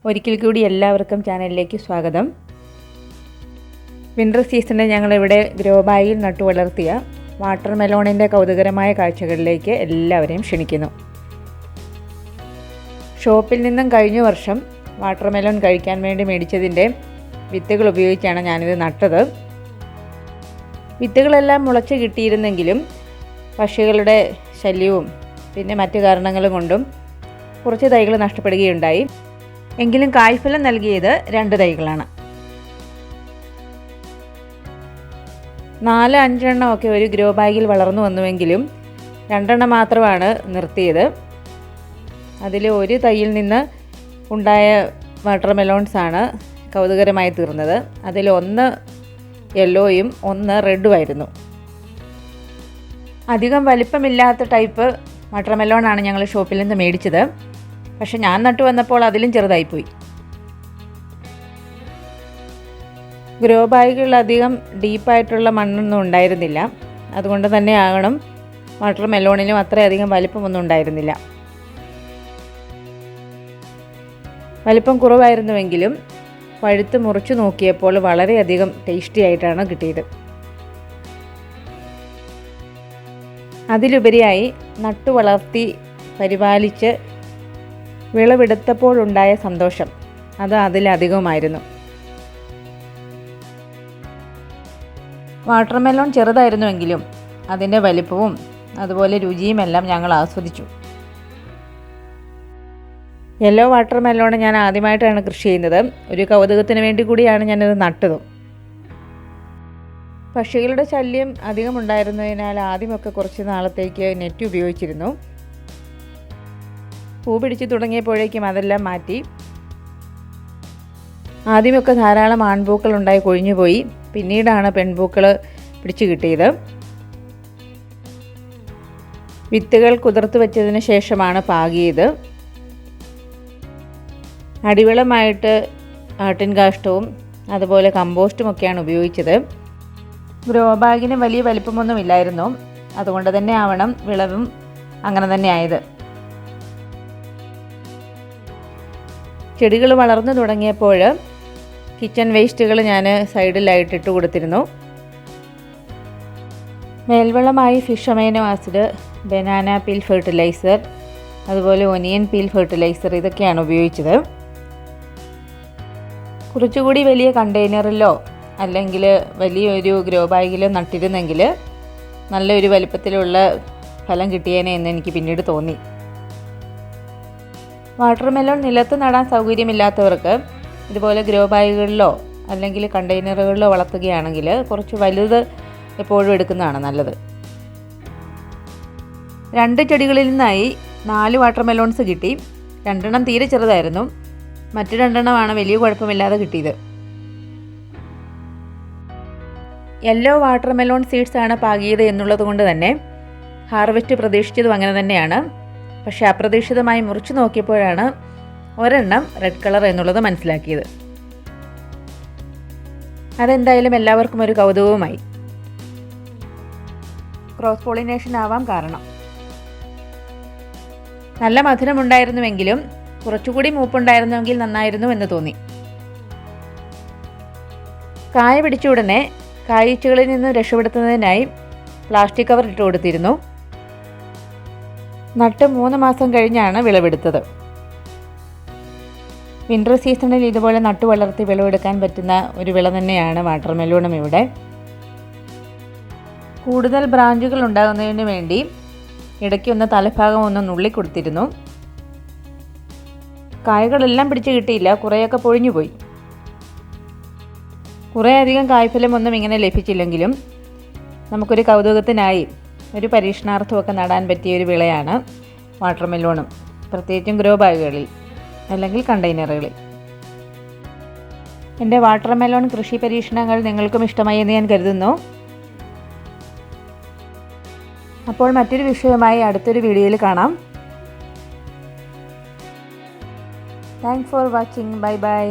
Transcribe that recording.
ഒരിക്കൽ കൂടി എല്ലാവർക്കും ചാനലിലേക്ക് സ്വാഗതം. വിൻ്റർ സീസണിൽ ഞങ്ങളിവിടെ ഗ്രോ ബാഗിൽ നട്ടു വളർത്തിയ വാട്ടർ മെലോണിൻ്റെ കൗതുകരമായ കാഴ്ചകളിലേക്ക് എല്ലാവരെയും ക്ഷണിക്കുന്നു. ഷോപ്പിൽ നിന്നും കഴിഞ്ഞ വർഷം വാട്ടർ മെലോൺ കഴിക്കാൻ വേണ്ടി മേടിച്ചതിൻ്റെ വിത്തുകൾ ഉപയോഗിച്ചാണ് ഞാനിത് നട്ടത്. വിത്തുകളെല്ലാം മുളച്ച് കിട്ടിയിരുന്നെങ്കിലും പക്ഷികളുടെ ശല്യവും പിന്നെ മറ്റു കാരണങ്ങളും കൊണ്ടും കുറച്ച് തൈകൾ നഷ്ടപ്പെടുകയുണ്ടായി. എങ്കിലും കായ്ഫലം നൽകിയത് 2 തൈകളാണ്. 4-5 എണ്ണമൊക്കെ ഒരു ഗ്രോ ബാഗിൽ വളർന്നു വന്നുവെങ്കിലും 2 എണ്ണം മാത്രമാണ് നിർത്തിയത്. അതിൽ ഒരു തൈയിൽ നിന്ന് ഉണ്ടായ വാട്ടർ മെലോൺസാണ് കൗതുകരമായി തീർന്നത്. അതിൽ 1 യെല്ലോയും 1 റെഡുമായിരുന്നു. അധികം വലിപ്പമില്ലാത്ത ടൈപ്പ് വാട്ടർ മെലോണാണ് ഞങ്ങൾ ഷോപ്പിൽ നിന്ന് മേടിച്ചത്. പക്ഷെ ഞാൻ നട്ടു വന്നപ്പോൾ അതിലും ചെറുതായിപ്പോയി. ഗ്രോ ബാഗുകളിൽ അധികം ഡീപ്പായിട്ടുള്ള മണ്ണൊന്നും ഉണ്ടായിരുന്നില്ല. അതുകൊണ്ട് തന്നെ ആകണം വാട്ടർ മെലോണിനും അത്രയധികം വലിപ്പമൊന്നും ഉണ്ടായിരുന്നില്ല. വലിപ്പം കുറവായിരുന്നുവെങ്കിലും പഴുത്ത് മുറിച്ച് നോക്കിയപ്പോൾ വളരെയധികം ടേസ്റ്റി ആയിട്ടാണ് കിട്ടിയത്. അതിലുപരിയായി നട്ടു വളർത്തി പരിപാലിച്ച് വിളവെടുത്തപ്പോഴുണ്ടായ സന്തോഷം അത് അതിലധികമായിരുന്നു. വാട്ടർ മെലോൺ ചെറുതായിരുന്നുവെങ്കിലും അതിൻ്റെ വലിപ്പവും അതുപോലെ രുചിയുമെല്ലാം ഞങ്ങൾ ആസ്വദിച്ചു. യെല്ലോ വാട്ടർ മെലോൺ ഞാൻ ആദ്യമായിട്ടാണ് കൃഷി ചെയ്യുന്നത്. ഒരു കൗതുകത്തിന് വേണ്ടി കൂടിയാണ് ഞാനിത് നട്ടതും. പക്ഷികളുടെ ശല്യം അധികം ഉണ്ടായിരുന്നതിനാൽ ആദ്യമൊക്കെ കുറച്ച് നാളത്തേക്ക് നെറ്റ് ഉപയോഗിച്ചിരുന്നു. പൂ പിടിച്ച് തുടങ്ങിയപ്പോഴേക്കും അതെല്ലാം മാറ്റി. ആദ്യമൊക്കെ ധാരാളം ആൺപൂക്കൾ ഉണ്ടായി കൊഴിഞ്ഞുപോയി. പിന്നീടാണ് പെൺപൂക്കൾ പിടിച്ചു കിട്ടിയത്. വിത്തുകൾ കുതിർത്ത് വെച്ചതിന് ശേഷമാണ് പാകിയത്. അടിവളമായിട്ട് ആട്ടിൻ കാഷ്ടവും അതുപോലെ കമ്പോസ്റ്റും ഒക്കെയാണ് ഉപയോഗിച്ചത്. ഗ്രോ ബാഗിന് വലിയ വലിപ്പമൊന്നുമില്ലായിരുന്നു. അതുകൊണ്ട് തന്നെ ആവണം വിളവും അങ്ങനെ തന്നെ ആയത്. ചെടികൾ വളർന്നു തുടങ്ങിയപ്പോൾ കിച്ചൺ വേസ്റ്റുകൾ ഞാൻ സൈഡിലായിട്ട് ഇട്ട് കൊടുത്തിരുന്നു. മേൽവളമായി fish amino acid, banana peel fertiliser, അതുപോലെ ഒനിയൻ പീൽ ഫെർട്ടിലൈസർ ഇതൊക്കെയാണ് ഉപയോഗിച്ചത്. കുറച്ചുകൂടി വലിയ കണ്ടെയ്നറിലോ അല്ലെങ്കിൽ വലിയൊരു ഗ്രോ ബാഗിലോ നട്ടിരുന്നെങ്കിൽ നല്ലൊരു വലിപ്പത്തിലുള്ള ഫലം കിട്ടിയേനെ എന്ന് എനിക്ക് പിന്നീട് തോന്നി. വാട്ടർ മെലോൺ നിലത്ത് നടാൻ സൗകര്യമില്ലാത്തവർക്ക് ഇതുപോലെ ഗ്രോ ബാഗുകളിലോ അല്ലെങ്കിൽ കണ്ടെയ്നറുകളിലോ വളർത്തുകയാണെങ്കിൽ കുറച്ച് വലുത് എപ്പോഴും എടുക്കുന്നതാണ് നല്ലത്. 2 ചെടികളിൽ നിന്നായി 4 വാട്ടർ മെലോൺസ് കിട്ടി. 2 എണ്ണം തീരെ ചെറുതായിരുന്നു. മറ്റു 2 എണ്ണമാണ് വലിയ കുഴപ്പമില്ലാതെ കിട്ടിയത്. യെല്ലോ വാട്ടർ മെലോൺ സീഡ്സ് ആണ് പാകിയത് എന്നുള്ളത് കൊണ്ട് തന്നെ ഹാർവെസ്റ്റ് പ്രതീക്ഷിച്ചതും അങ്ങനെ തന്നെയാണ്. പക്ഷേ അപ്രതീക്ഷിതമായി മുറിച്ച് നോക്കിയപ്പോഴാണ് ഒരെണ്ണം റെഡ് കളർ എന്നുള്ളത് മനസ്സിലാക്കിയത്. അതെന്തായാലും എല്ലാവർക്കും ഒരു കൗതുകവുമായി. ക്രോസ് പോളിനേഷൻ ആവാം കാരണം. നല്ല മധുരമുണ്ടായിരുന്നുവെങ്കിലും കുറച്ചുകൂടി മൂപ്പുണ്ടായിരുന്നുവെങ്കിൽ നന്നായിരുന്നു എന്ന് തോന്നി. കായ പിടിച്ച ഉടനെ കായ്ച്ചകളിൽ നിന്ന് രക്ഷപ്പെടുത്തുന്നതിനായി പ്ലാസ്റ്റിക് കവർ ഇട്ട് കൊടുത്തിരുന്നു. നട്ട് 3 മാസം കഴിഞ്ഞാണ് വിളവെടുത്തത്. വിൻ്റർ സീസണിൽ ഇതുപോലെ നട്ടു വളർത്തി വിളവെടുക്കാൻ പറ്റുന്ന ഒരു വിള തന്നെയാണ് വാട്ടർ മെലോണും. ഇവിടെ കൂടുതൽ ബ്രാഞ്ചുകൾ ഉണ്ടാകുന്നതിന് വേണ്ടി ഇടയ്ക്കൊന്ന് തലഭാഗം ഒന്ന് നുള്ളിക്കൊടുത്തിരുന്നു. കായകളെല്ലാം പിടിച്ച് കിട്ടിയില്ല, കുറേയൊക്കെ പൊഴിഞ്ഞുപോയി. കുറേയധികം കായ്ഫലമൊന്നും ഇങ്ങനെ ലഭിച്ചില്ലെങ്കിലും നമുക്കൊരു കൗതുകത്തിനായി ഒരു പരീക്ഷണാർത്ഥമൊക്കെ നടാൻ പറ്റിയ ഒരു വിളയാണ് വാട്ടർ മെലോണും, പ്രത്യേകിച്ചും ഗ്രോ ബാഗുകളിൽ അല്ലെങ്കിൽ കണ്ടെയ്നറുകളിൽ. എൻ്റെ വാട്ടർ മെലോൺ കൃഷി പരീക്ഷണങ്ങൾ നിങ്ങൾക്കും ഇഷ്ടമായി എന്ന് ഞാൻ കരുതുന്നു. അപ്പോൾ മറ്റൊരു വിഷയവുമായി അടുത്തൊരു വീഡിയോയിൽ കാണാം. Thanks for watching. Bye bye.